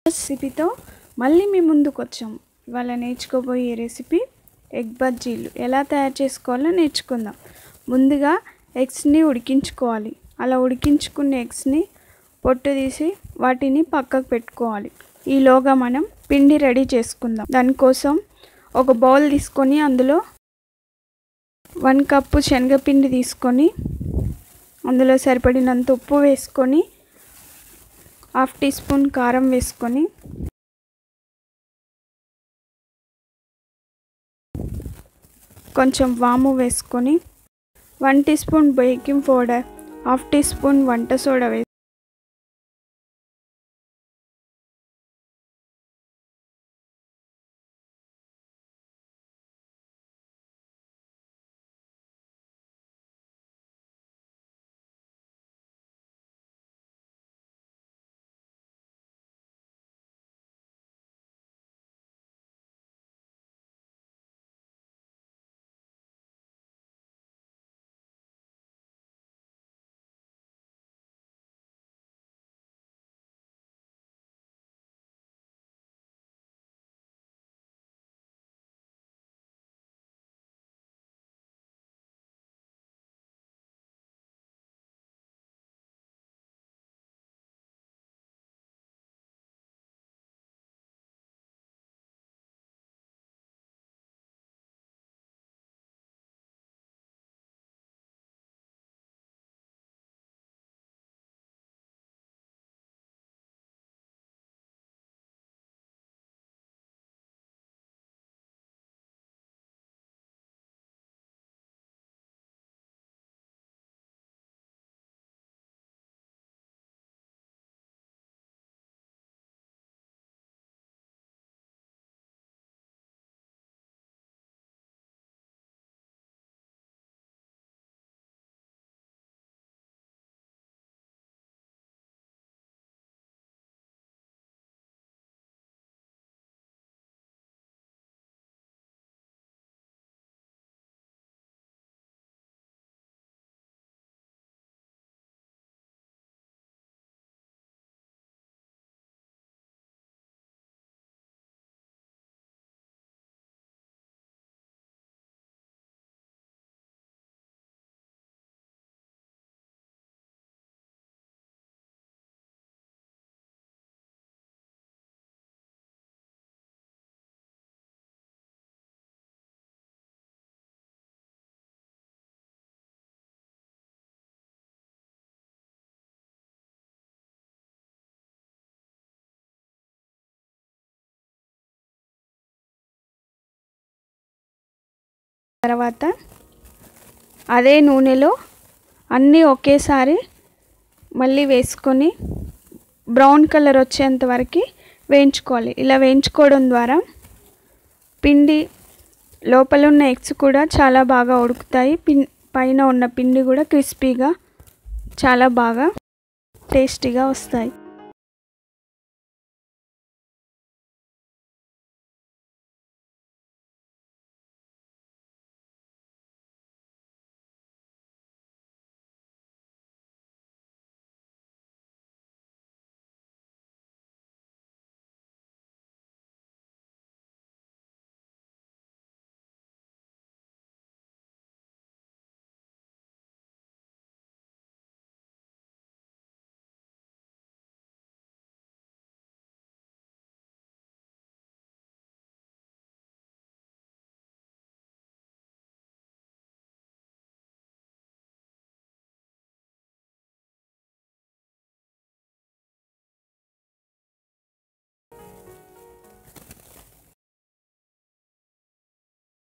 రెసిపీతో మళ్ళీ మీ ముందుకు వచ్చాము. ఇవాళ నేర్చుకోబోయే రెసిపీ ఎగ్ బజ్జీలు. ఎలా తయారు చేసుకోవాలో నేర్చుకుందాం. ముందుగా ఎగ్స్ని ఉడికించుకోవాలి. అలా ఉడికించుకున్న ఎగ్స్ని పొట్టు తీసి వాటిని పక్కకు పెట్టుకోవాలి. ఈలోగా మనం పిండి రెడీ చేసుకుందాం. దానికోసం ఒక బౌల్ తీసుకొని అందులో 1 కప్పు శనగపిండి తీసుకొని అందులో సరిపడినంత ఉప్పు వేసుకొని 1/2 టీ స్పూన్ కారం వేసుకొని కొంచెం వాము వేసుకొని 1 teaspoon baking powder, 1/2 teaspoon వంట సోడా వేసి తర్వాత అదే నూనెలో అన్నీ ఒకేసారి మళ్ళీ వేసుకొని బ్రౌన్ కలర్ వచ్చేంత వరకు వేయించుకోవాలి. ఇలా వేయించుకోవడం ద్వారా పిండి లోపల ఉన్న ఎగ్స్ కూడా చాలా బాగా ఉడుకుతాయి. పైన ఉన్న పిండి కూడా క్రిస్పీగా చాలా బాగా టేస్టీగా వస్తాయి.